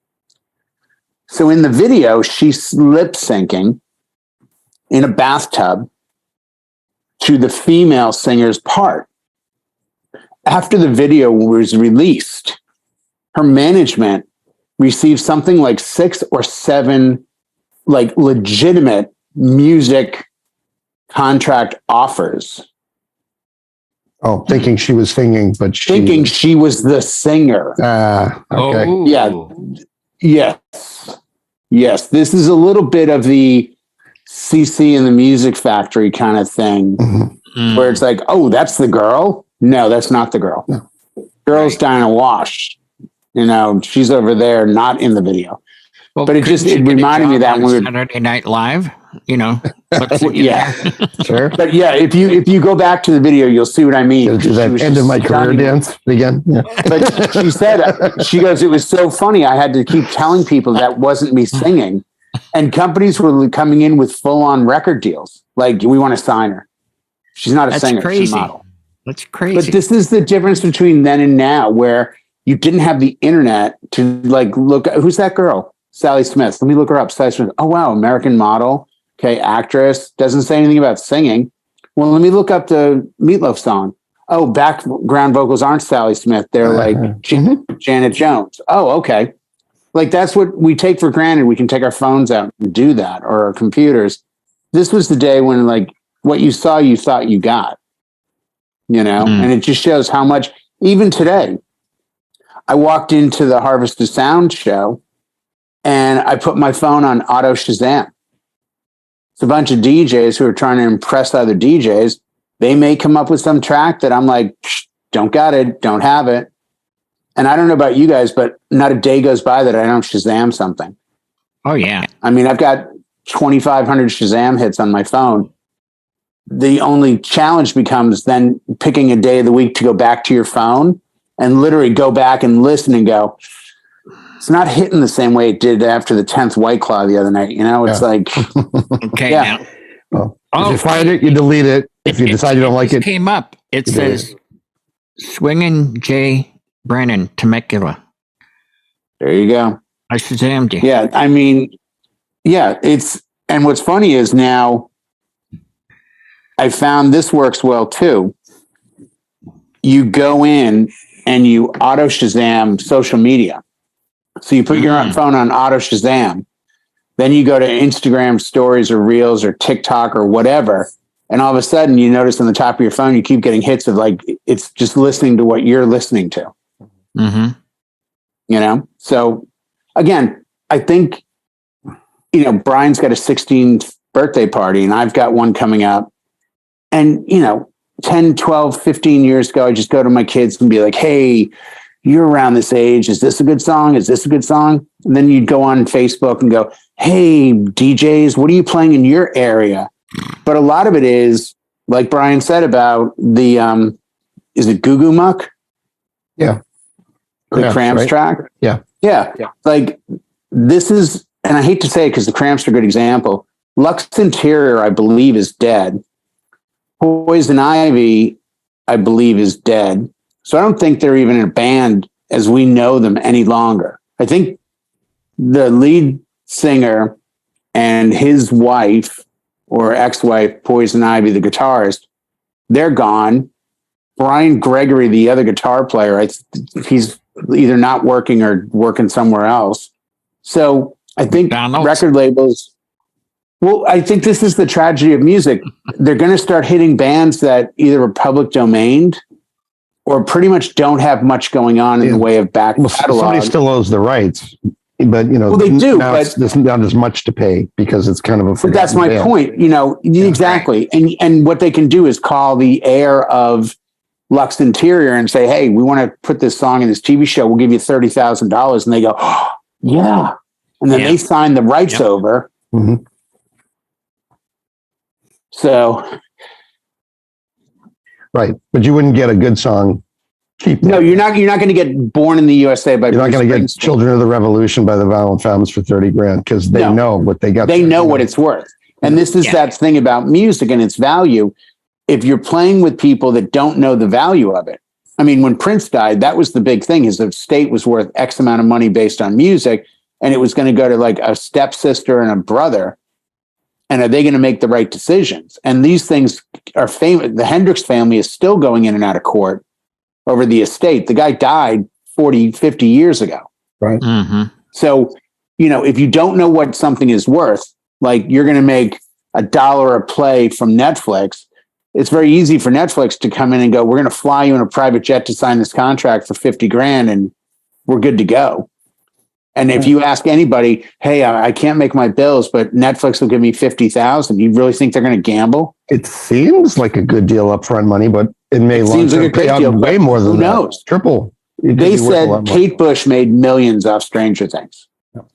So in the video, she's lip syncing in a bathtub to the female singer's part. After the video was released, her management received something like 6 or 7 like legitimate music contract offers. Oh, thinking she was singing, but thinking she was the singer. Okay. Oh. Yeah. Yes. This is a little bit of the CC and the Music Factory kind of thing, where it's like, oh, that's the girl. No, that's not the girl. No. Girl's Dinah Wash. She's over there, not in the video. Well, but it reminded me of that when we were Saturday Night Live. Yeah, sure. But yeah, if you go back to the video, you'll see what I mean. Is that end of my career dance again? Yeah. But she goes, it was so funny. I had to keep telling people that wasn't me singing, and companies were coming in with full on record deals. Like, we want to sign her. She's not a singer. Crazy. She's a model. That's crazy. But this is the difference between then and now, where you didn't have the internet to look. Who's that girl? Sally Smith. Let me look her up. Sally Smith. Oh, wow. American model. Okay. Actress. Doesn't say anything about singing. Well, let me look up the Meatloaf song. Oh, background vocals aren't Sally Smith. They're like Janet Jones. Oh, okay. Like, that's what we take for granted. We can take our phones out and do that, or our computers. This was the day when, like, what you saw, you thought you got, and it just shows how much, even today, I walked into the Harvest of Sound show and I put my phone on auto Shazam. It's a bunch of DJs who are trying to impress other DJs. They may come up with some track that I'm like, don't got it, don't have it. And I don't know about you guys, but not a day goes by that I don't Shazam something. Oh, yeah. I mean, I've got 2,500 Shazam hits on my phone. the only challenge becomes then picking a day of the week to go back to your phone and literally go back and listen and go, it's not hitting the same way it did after the 10th White Claw the other night. You know, it's like, Okay. yeah. Well, if you find it, you delete it. If you decide you don't like it, came up. It says Swingin' J. Brannan, Temecula. There you go. I Shazammed you. Yeah. I mean, yeah, and what's funny is now I found this works well too. You go in and you auto Shazam social media. So you put your phone on auto Shazam, then you go to Instagram stories or reels or TikTok or whatever. And all of a sudden you notice on the top of your phone, you keep getting hits of like, it's just listening to what you're listening to, you know? So again, I think, you know, Brian's got a 16th birthday party and I've got one coming up, and, you know, 10, 12, 15 years ago, I just go to my kids and be like, hey, you're around this age. Is this a good song? Is this a good song? And then you'd go on Facebook and go, hey, DJs, what are you playing in your area? But a lot of it is, like Brian said about the, is it Goo Goo Muck? Yeah. The Cramps right? track? Yeah. Yeah. Like this is, and I hate to say it because the Cramps are a good example. Lux Interior, I believe, is dead. Poison Ivy, I believe, is dead. So I don't think they're even in a band as we know them any longer. I think the lead singer and his wife or ex-wife, Poison Ivy, the guitarist, they're gone. Brian Gregory, the other guitar player, he's either not working or working somewhere else. So I think record labels, well, I think this is the tragedy of music. They're going to start hitting bands that either are public domained or pretty much don't have much going on in the way of back catalog. Somebody still owes the rights, but you know, well, they do. Now but there's not as much to pay because it's kind of a. But that's my point. You know, exactly. Right. And what they can do is call the heir of Lux Interior and say, "Hey, we want to put this song in this TV show. We'll give you $30,000." And they go, oh, "Yeah," and then they sign the rights over. Mm-hmm. So. Right, but you wouldn't get a good song cheap. No, you're not going to get Born in the USA by. You're not going to get Children of the Revolution by the Violent Femmes for $30,000 because they know what they got. They know what it's worth, and this is that thing about music and its value. If you're playing with people that don't know the value of it, I mean, when Prince died, that was the big thing: his estate was worth X amount of money based on music, and it was going to go to like a stepsister and a brother. And are they going to make the right decisions? And these things are famous. The Hendrix family is still going in and out of court over the estate. The guy died 40, 50 years ago. Right. Mm-hmm. So, you know, if you don't know what something is worth, like you're going to make $1 a play from Netflix, it's very easy for Netflix to come in and go, we're going to fly you in a private jet to sign this contract for $50,000 and we're good to go. And if you ask anybody, hey, I can't make my bills, but Netflix will give me $50,000. You really think they're going to gamble? It seems like a good deal upfront money, but it may long term pay out way more than who knows? Triple. They said Kate Bush made millions off Stranger Things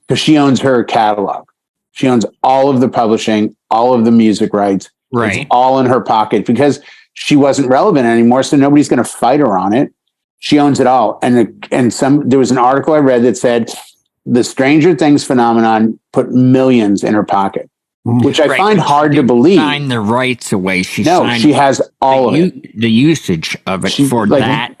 because she owns her catalog. She owns all of the publishing, all of the music rights. Right. It's all in her pocket because she wasn't relevant anymore. So nobody's going to fight her on it. She owns it all. And there was an article I read that said, the Stranger Things phenomenon put millions in her pocket, which I find hard to believe. Sign the rights away. She has all of it. The usage of it for that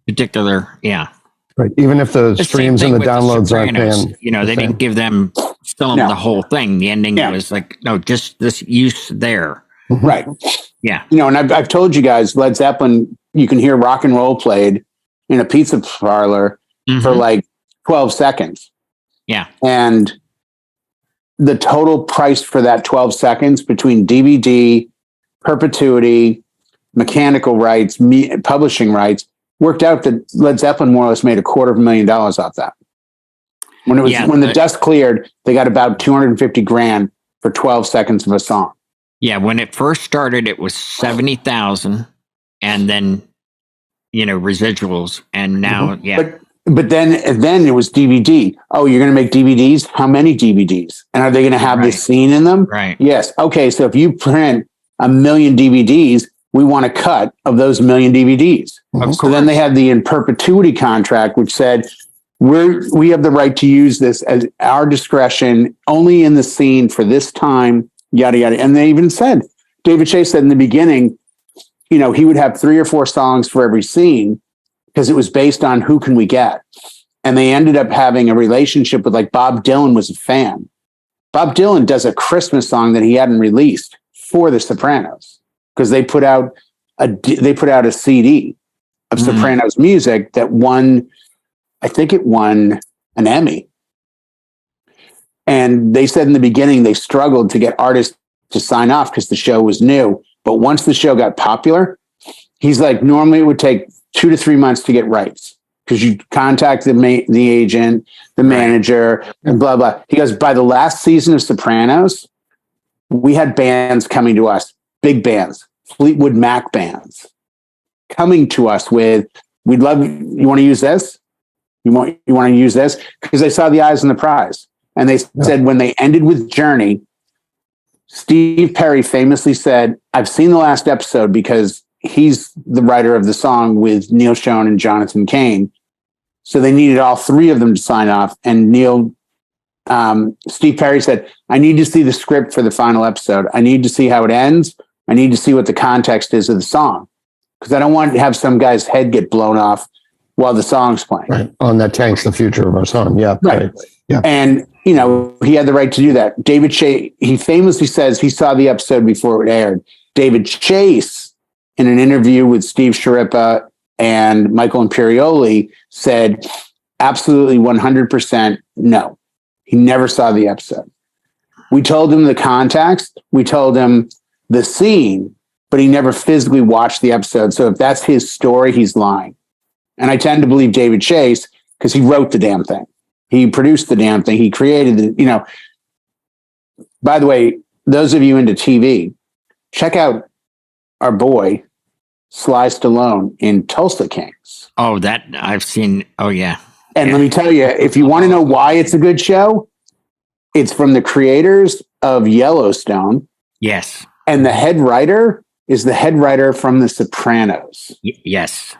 particular, Right. Even if the streams and the downloads aren't paying. You know, they didn't give them the whole thing. The ending was like, no, just this use there. Right. Yeah. You know, and I've told you guys, Led Zeppelin, you can hear rock and roll played in a pizza parlor for like 12 seconds. Yeah. And the total price for that 12 seconds between DVD, perpetuity, mechanical rights, publishing rights, worked out that Led Zeppelin more or less made $250,000 off that. When the dust cleared, they got about $250,000 for 12 seconds of a song. Yeah. When it first started, it was 70,000 and then, you know, residuals. And now, But then it was DVD. Oh, you're going to make DVDs? How many DVDs? And are they going to have this scene in them? Right. Yes. Okay. So if you print 1 million DVDs, we want a cut of those 1 million DVDs. So then they had the in perpetuity contract, which said, we have the right to use this at our discretion only in the scene for this time, yada, yada. And they even said, David Chase said in the beginning, he would have 3 or 4 songs for every scene because it was based on who can we get. And they ended up having a relationship with, like, Bob Dylan was a fan. Bob Dylan does a Christmas song that he hadn't released for The Sopranos because they put out a CD of Sopranos music that won, I think it won an Emmy. And they said in the beginning they struggled to get artists to sign off because the show was new. But once the show got popular, he's like, normally it would take 2 to 3 months to get rights because you contact the agent, the manager, and blah, blah. He goes, by the last season of Sopranos, we had bands coming to us, big bands, Fleetwood Mac bands, coming to us with, we'd love, you want to use this? You want to use this? Because they saw the eyes on the prize. And they said when they ended with Journey, Steve Perry famously said, I've seen the last episode because he's the writer of the song with Neil Schon and Jonathan Cain. So they needed all 3 of them to sign off. And Steve Perry said, I need to see the script for the final episode. I need to see how it ends. I need to see what the context is of the song. Because I don't want to have some guy's head get blown off while the song's playing. Right. On that tanks the future of our song. Yeah. Right. Yeah. And, he had the right to do that. David Chase, he famously says he saw the episode before it aired. David Chase, in an interview with Steve Sciarippa and Michael Imperioli, said absolutely 100% no. He never saw the episode. We told him the context. We told him the scene, but he never physically watched the episode. So if that's his story, he's lying. And I tend to believe David Chase because he wrote the damn thing. He produced the damn thing. He created it. By the way, those of you into TV, check out our boy, Sly Stallone in Tulsa Kings. Oh, that I've seen. Oh, yeah. And let me tell you, if you want to know why it's a good show, it's from the creators of Yellowstone. Yes. And the head writer is the head writer from The Sopranos. Yes.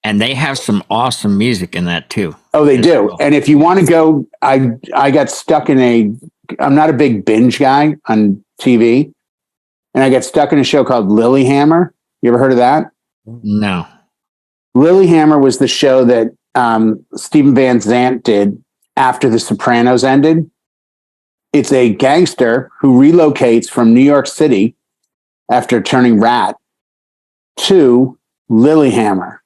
And they have some awesome music in that too. Oh, they do. Well. And if you want to go, I got stuck in I'm not a big binge guy on TV. And I got stuck in a show called Lilyhammer. You ever heard of that? No. Lilyhammer was the show that Stephen Van Zandt did after The Sopranos ended. It's a gangster who relocates from New York City after turning rat to Lilyhammer.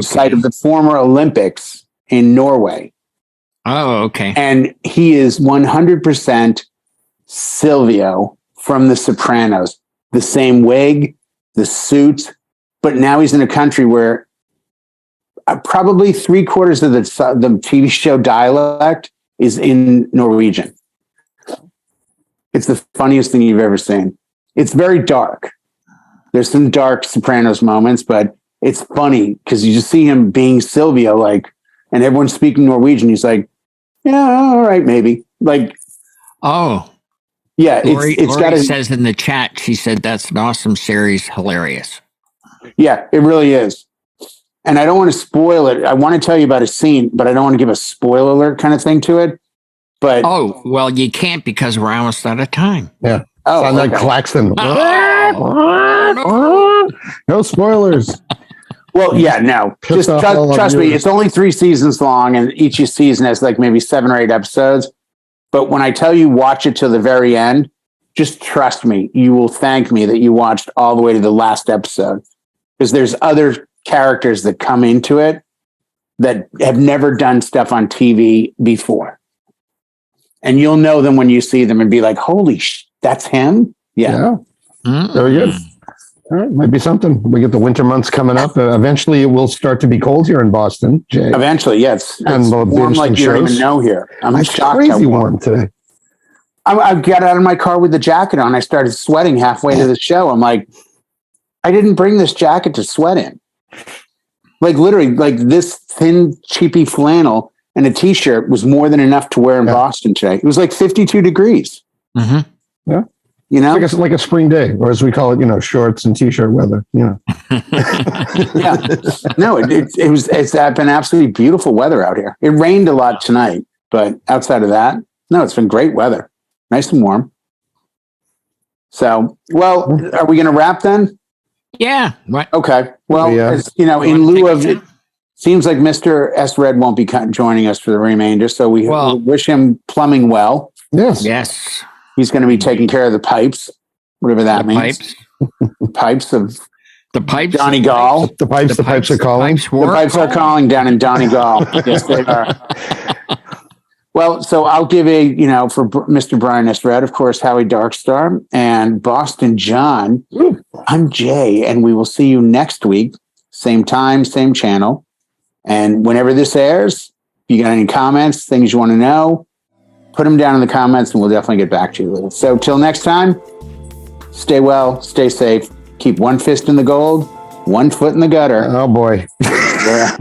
Site of the former Olympics in Norway. Oh, okay. And he is 100% Silvio from The Sopranos. The same wig, the suit, but now he's in a country where probably 3/4 of the TV show dialect is in Norwegian. It's the funniest thing you've ever seen. It's very dark. There's some dark Sopranos moments, but it's funny because you just see him being Silvio, and everyone's speaking Norwegian. He's like, yeah, all right, maybe. Oh, yeah. Lori says in the chat, she said that's an awesome series, hilarious. Yeah, it really is. And I don't want to spoil it. I want to tell you about a scene, but I don't want to give a spoiler alert kind of thing to it. But well, you can't because we're almost out of time. Yeah. Oh, sound like Claxton. No spoilers. Well, yeah, no. Just trust me. It's only 3 seasons long, and each season has maybe 7 or 8 episodes. But when I tell you watch it till the very end, just trust me. You will thank me that you watched all the way to the last episode, because there's other characters that come into it that have never done stuff on TV before. And you'll know them when you see them and be like, holy that's him? Yeah. Very good. All right, might be something. We get the winter months coming up. Eventually, it will start to be cold here in Boston, Jay. Eventually, yes. And we'll warm like you don't even know here. I'm shocked. Crazy warm today. I got out of my car with the jacket on. I started sweating halfway to the show. I'm like, I didn't bring this jacket to sweat in. Literally, this thin, cheapy flannel and a t-shirt was more than enough to wear in Boston today. It was 52 degrees. Mm-hmm. Yeah. You know, It's like a spring day, or as we call it, shorts and t-shirt weather. Yeah. No, it's been absolutely beautiful weather out here. It rained a lot tonight, but outside of that, no, it's been great weather. Nice and warm. So, well, are we going to wrap then? Yeah. What? Okay. Well, as, in lieu of it, seems like Mr. S. Red won't be joining us for the remainder. So we wish him plumbing well. Yes. Yes. He's going to be taking care of the pipes, whatever that means. Pipes of the pipes. Donegal. The pipes are calling. The pipes are calling down in Donegal. Yes, they are. Well, so I'll give for Mr. Brian S. Red, of course, Howie Darkstar, and Boston John. I'm Jay, and we will see you next week. Same time, same channel. And whenever this airs, if you got any comments, things you want to know, put them down in the comments, and we'll definitely get back to you. So till next time, stay well, stay safe, keep one fist in the gold, one foot in the gutter. Oh, boy. Yeah.